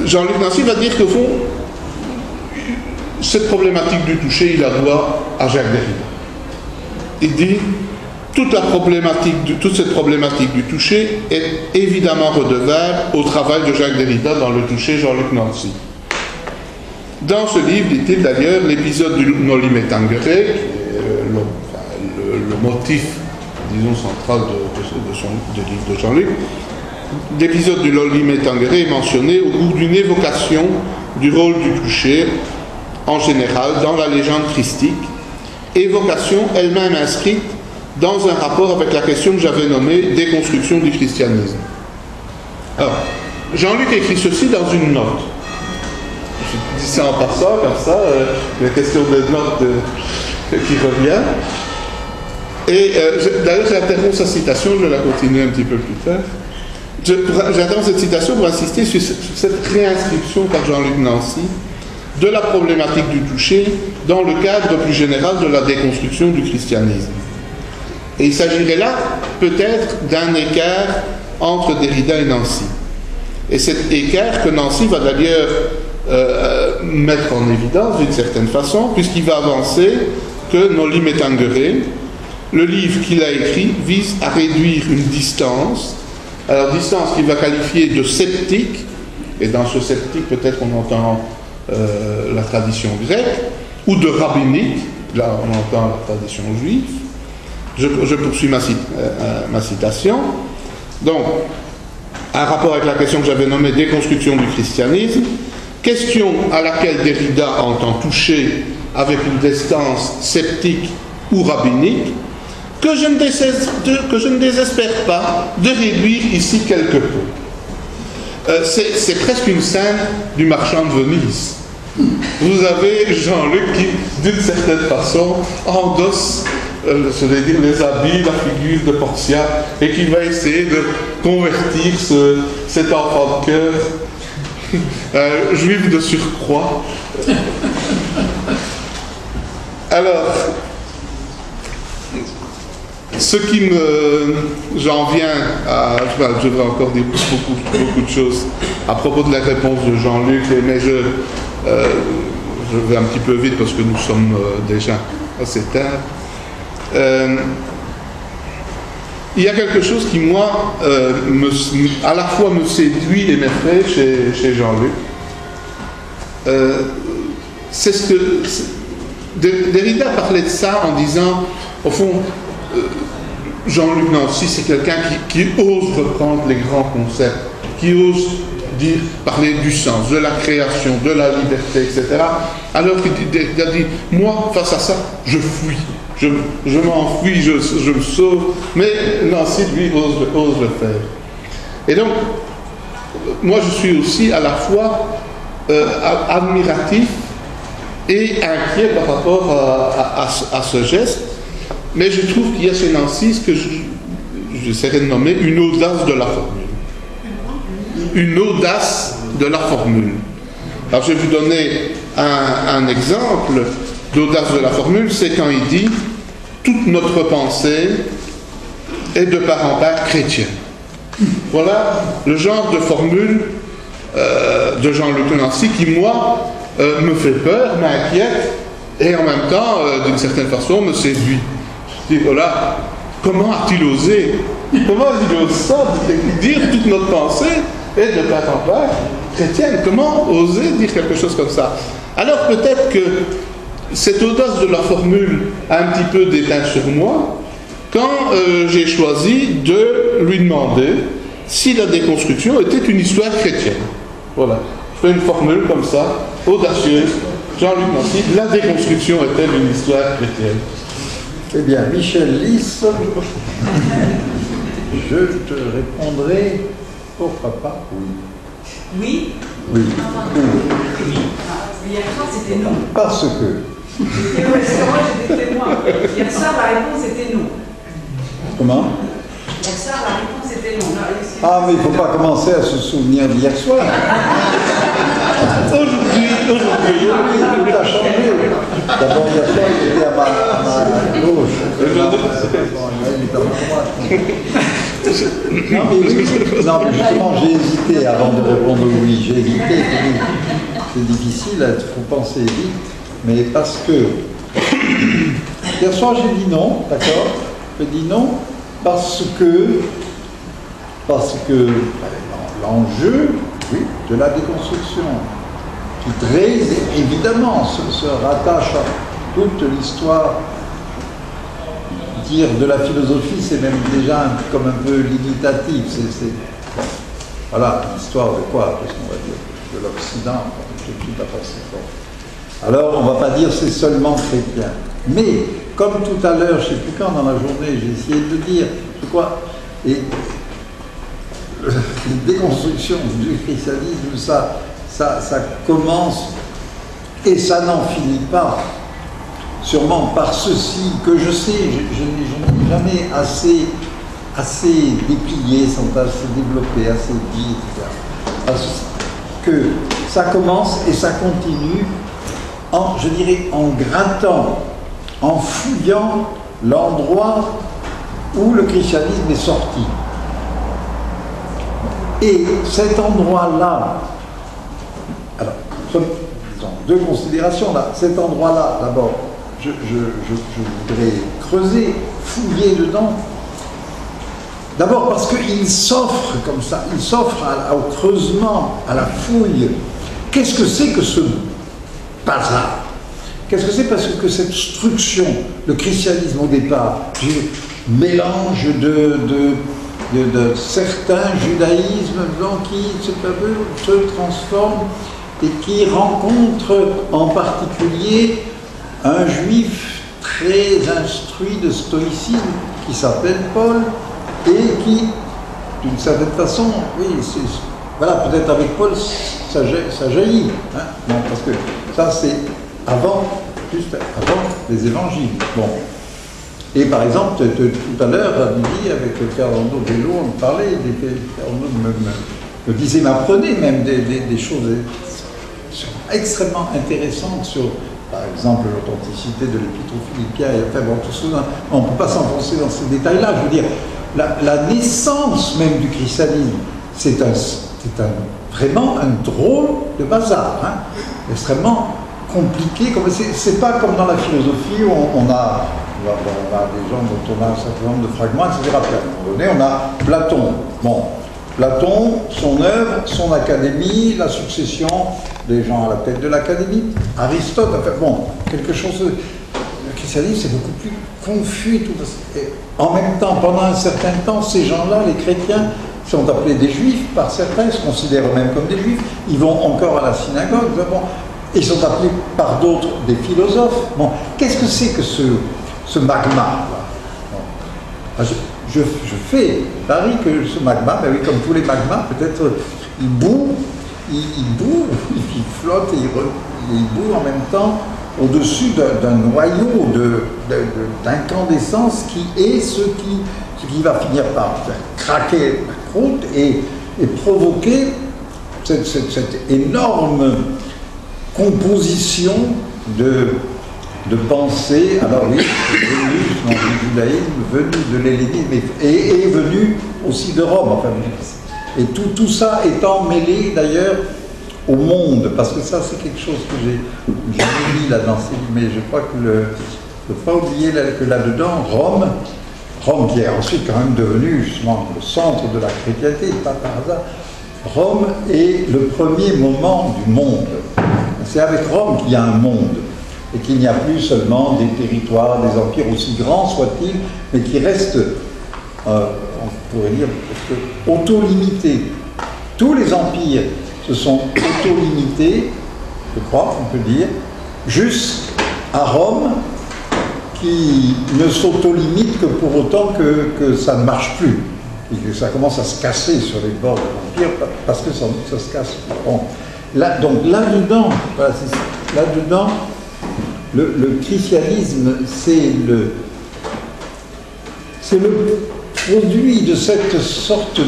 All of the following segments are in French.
Jean-Luc Nancy va dire qu'au fond, cette problématique du toucher, il la doit à Jacques Derrida. Il dit toute cette problématique du toucher est évidemment redevable au travail de Jacques Derrida dans le toucher Jean-Luc Nancy. Dans ce livre, dit-il d'ailleurs, l'épisode du Noli Me Tangere, qui est le motif, disons, central du livre de Jean-Luc, l'épisode du Noli Me Tangere est mentionné au bout d'une évocation du rôle du toucher en général dans la légende christique, évocation elle-même inscrite dans un rapport avec la question que j'avais nommée « Déconstruction du christianisme ». Alors, Jean-Luc écrit ceci dans une note. Je dis ça en passant, comme ça, la question des notes qui revient. Et d'ailleurs, j'interromps sa citation, je vais la continuer un petit peu plus tard. J'interromps cette citation pour insister sur cette réinscription par Jean-Luc Nancy de la problématique du toucher dans le cadre plus général de la déconstruction du christianisme. Et il s'agirait là peut-être d'un écart entre Derrida et Nancy. Et cet écart que Nancy va d'ailleurs mettre en évidence d'une certaine façon, puisqu'il va avancer que Noli Me Tangere, le livre qu'il a écrit, vise à réduire une distance, alors distance qu'il va qualifier de sceptique, et dans ce sceptique peut-être on entend la tradition grecque, ou de rabbinique, là on entend la tradition juive. Je poursuis ma citation. Donc, un rapport avec la question que j'avais nommée déconstruction du christianisme, question à laquelle Derrida entend toucher avec une distance sceptique ou rabbinique, que je ne désespère pas de réduire ici quelque peu. C'est presque une scène du marchand de Venise. Vous avez Jean-Luc qui, d'une certaine façon, endosse je vais dire les habits, la figure de Portia, et qui va essayer de convertir cet enfant de cœur juif de surcroît. Alors, j'en viens à, je vais encore dire beaucoup de choses à propos de la réponse de Jean-Luc, mais je vais un petit peu vite parce que nous sommes déjà assez tard. Il y a quelque chose qui, moi, à la fois me séduit et m'effraie chez Jean-Luc. C'est ce que... Derrida parlait de ça en disant, au fond, Jean-Luc Nancy, c'est quelqu'un qui ose reprendre les grands concepts, qui ose parler du sens, de la création, de la liberté, etc. Alors qu'il a dit, moi, face à ça, je fuis. Je m'enfuis, je me sauve, mais Nancy, lui, ose le faire. Et donc, moi, je suis aussi à la fois admiratif et inquiet par rapport à ce geste, mais je trouve qu'il y a chez Nancy ce que j'essaierai de nommer une audace de la formule. Une audace de la formule. Alors, je vais vous donner un exemple d'audace de la formule, c'est quand il dit « Toute notre pensée est de part en part chrétienne ». Voilà le genre de formule de Jean-Luc Nancy qui, moi, me fait peur, m'inquiète et en même temps, d'une certaine façon, me séduit. Je dis, voilà, comment a-t-il osé? Comment a-t-il osé ça? Dire toute notre pensée est de part en part chrétienne. Comment oser dire quelque chose comme ça? Alors peut-être que cette audace de la formule a un petit peu déteint sur moi quand j'ai choisi de lui demander si la déconstruction était une histoire chrétienne. Voilà. Je fais une formule comme ça, audacieuse. Jean-Luc Nancy, la déconstruction est-elle une histoire chrétienne? Eh bien, Michel Lys, je te répondrai, pourquoi pas, oui. Oui? Oui. Hier soir, c'était non. Parce que... Parce que moi, j'étais témoin. Hier soir, la réponse était non. Comment? Hier soir, la réponse était non. Ah, mais il ne faut pas commencer à se souvenir d'hier soir. Aujourd'hui, tout a changé. D'abord, hier soir, il était à ma gauche. Non, mais oui, non, mais justement, j'ai hésité avant de répondre oui, j'ai hésité. C'est difficile, il faut penser vite, mais parce que hier soir j'ai dit non, d'accord? J'ai dit non parce que l'enjeu, oui, de la déconstruction, qui très évidemment se rattache à toute l'histoire. Dire de la philosophie, c'est même déjà comme un peu limitatif. Voilà, l'histoire de quoi? Qu'est-ce qu'on va dire? De l'Occident, tout à fait. Bon. Alors, on ne va pas dire c'est seulement chrétien. Mais, comme tout à l'heure, je ne sais plus quand dans la journée, j'ai essayé de le dire, je crois, et la déconstruction du christianisme, ça commence et ça n'en finit pas. Sûrement par ceci que je sais, je n'ai jamais assez déplié, sans assez développé, assez dit, etc. Parce que ça commence et ça continue, je dirais, en grattant, en fouillant l'endroit où le christianisme est sorti. Et cet endroit-là, alors, disons, deux considérations là, cet endroit-là, d'abord, je voudrais creuser, fouiller dedans. D'abord parce qu'il s'offre comme ça, il s'offre au creusement, à la fouille. Qu'est-ce que c'est que ce bazar? Qu'est-ce que c'est parce que cette structure, le christianisme au départ, mélange de certains judaïsmes qui se transforment et qui rencontrent en particulier un juif très instruit de stoïcisme qui s'appelle Paul et qui, d'une certaine façon, oui, voilà, peut-être avec Paul, ça jaillit, hein, non, parce que ça c'est juste avant les évangiles. Bon. Et par exemple, tout à l'heure, à midi, avec Fernando Bello, on parlait, Fernando me disait, m'apprenait même des choses extrêmement intéressantes sur, par exemple, l'authenticité de l'épître aux Philippiens, et enfin, bon, tout ça, on ne peut pas s'enfoncer dans ces détails-là. Je veux dire, la naissance même du christianisme, c'est vraiment un drôle de bazar, hein, extrêmement compliqué. C'est pas comme dans la philosophie où on a des gens dont on a un certain nombre de fragments, etc. Puis à un moment donné, on a Platon. Bon, Platon, son œuvre, son académie, la succession des gens à la tête de l'académie, Aristote, enfin bon, quelque chose de... Le christianisme, c'est beaucoup plus confus. Et en même temps, pendant un certain temps, ces gens-là, les chrétiens, sont appelés des juifs par certains, ils se considèrent eux-mêmes comme des juifs, ils vont encore à la synagogue, bon, ils sont appelés par d'autres des philosophes. Bon, qu'est-ce que c'est que ce magma? Bon. Je fais pari que ce magma, ben oui, comme tous les magmas, peut-être il bout, il flotte et il bout en même temps au-dessus d'un noyau d'incandescence qui est ce qui va finir par faire craquer la croûte et provoquer cette énorme composition de pensée, alors oui, venu du judaïsme, venu de l'hellénisme et venu aussi de Rome. Enfin, et tout ça étant mêlé d'ailleurs au monde, parce que ça c'est quelque chose que j'ai mis là dans ces livres, mais je crois que il ne faut pas oublier que là-dedans, Rome qui est ensuite quand même devenu justement le centre de la chrétienté, pas par hasard, Rome est le premier moment du monde. C'est avec Rome qu'il y a un monde. Et qu'il n'y a plus seulement des territoires, des empires, aussi grands soient-ils, mais qui restent, on pourrait dire, auto-limités. Tous les empires se sont auto-limités, je crois, on peut dire, jusqu'à Rome, qui ne s'auto-limite que pour autant que ça ne marche plus, et que ça commence à se casser sur les bords de l'empire, parce que ça se casse. Bon. Donc là-dedans, voilà, là-dedans, le christianisme, c'est le produit de cette sorte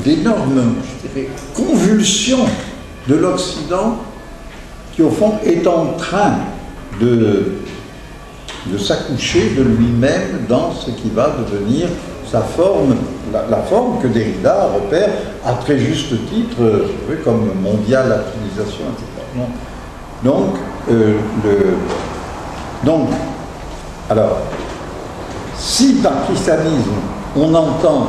d'énorme, je dirais, convulsion de l'Occident qui, au fond, est en train de s'accoucher de lui-même dans ce qui va devenir sa forme, la forme que Derrida repère à très juste titre comme mondiale actualisation, etc. Donc, alors, si par christianisme on entend,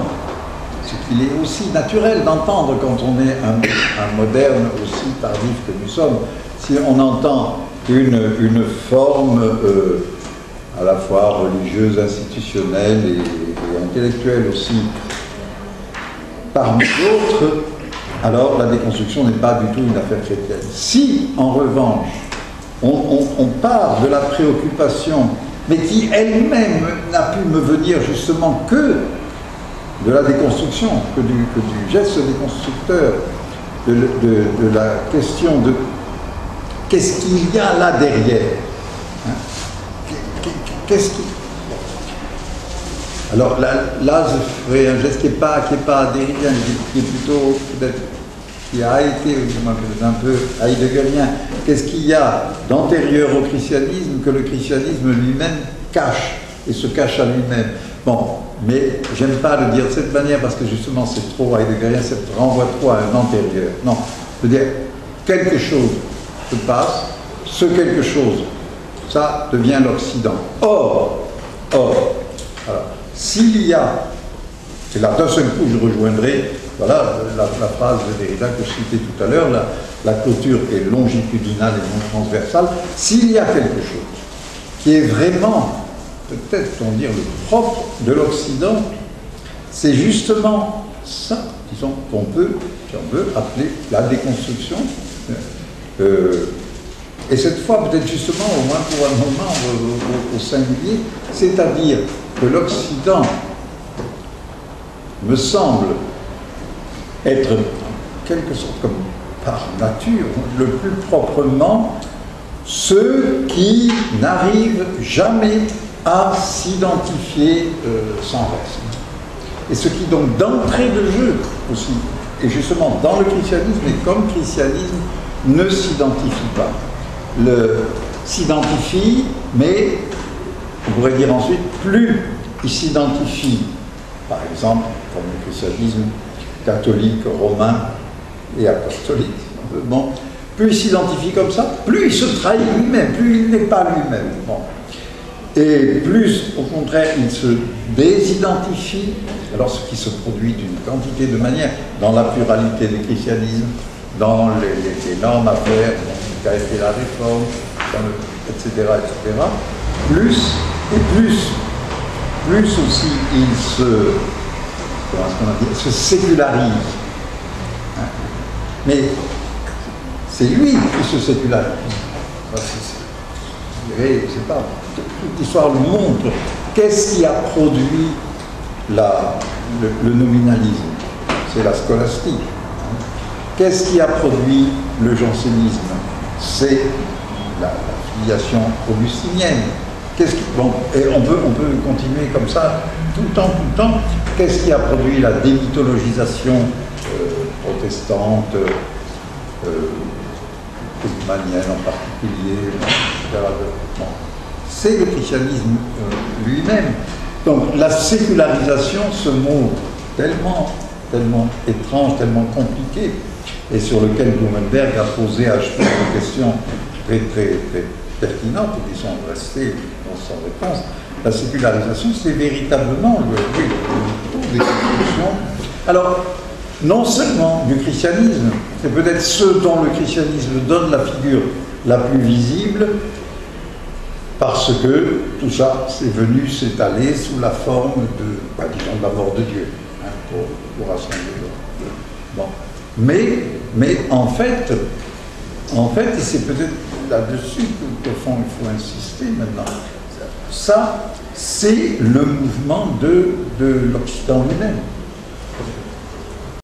ce qu'il est aussi naturel d'entendre quand on est un moderne aussi tardif que nous sommes, si on entend une forme à la fois religieuse, institutionnelle et intellectuelle aussi, parmi d'autres, alors la déconstruction n'est pas du tout une affaire chrétienne. Si, en revanche, on part de la préoccupation, mais qui elle-même n'a pu me venir justement que de la déconstruction, que du geste déconstructeur, de la question de qu'est-ce qu'il y a là derrière, hein? Qu'est-ce qui... Alors là, je ferai un geste qui n'est pas derridien, qui est plutôt peut-être qui a été un peu heideggerien. Qu'est-ce qu'il y a d'antérieur au christianisme que le christianisme lui-même cache et se cache à lui-même? Bon, mais j'aime pas le dire de cette manière parce que justement c'est trop heideggerien, ça renvoie trop à un antérieur. Non, je veux dire, quelque chose se passe, ce quelque chose, ça devient l'Occident. Or, alors, s'il y a, et là d'un seul coup je rejoindrai, voilà la phrase de Derrida que je citais tout à l'heure, la clôture est longitudinale et non transversale. S'il y a quelque chose qui est vraiment, peut-être-on dire, le propre de l'Occident, c'est justement ça, disons, qu'on peut, si on veut, appeler la déconstruction. Et cette fois, peut-être justement, au moins pour un moment au singulier, c'est-à-dire que l'Occident me semble être, en quelque sorte, comme par nature, le plus proprement, ceux qui n'arrivent jamais à s'identifier sans reste. Et ce qui donc d'entrée de jeu aussi, et justement dans le christianisme et comme christianisme, ne s'identifie pas. S'identifie, mais on pourrait dire ensuite, plus il s'identifie, par exemple, comme le christianisme catholique, romain et apostolique, bon, plus il s'identifie comme ça, plus il se trahit lui-même, plus il n'est pas lui-même. Bon. Et plus, au contraire, il se désidentifie, alors ce qui se produit d'une quantité de manières, dans la pluralité des christianismes, dans les normes à faire, qu'a été la réforme, etc., plus aussi il se sécularise. Mais c'est lui qui se sécularise. Je sais pas, toute l'histoire le montre. Qu'est-ce qui a produit le nominalisme? C'est la scolastique. Qu'est-ce qui a produit le jansénisme? C'est la filiation augustinienne. Bon, et on peut continuer comme ça tout le temps. Qu'est-ce qui a produit la démythologisation protestante, manienne en particulier, etc. Bon. C'est le christianisme lui-même. Donc la sécularisation, ce mot tellement étrange, tellement compliqué, et sur lequel Blumenberg a posé à Schmitt des questions très pertinentes et qui sont restées sans réponse. La sécularisation, c'est véritablement le taux d'exclusion. Alors, non seulement du christianisme, c'est peut-être ce dont le christianisme donne la figure la plus visible, parce que tout ça c'est venu s'étaler sous la forme de, disons, de la mort de Dieu, hein, pour rassembler. Bon. Mais en fait, et c'est peut-être là-dessus qu'au fond il faut insister maintenant, ça c'est le mouvement de l'Occident lui-même.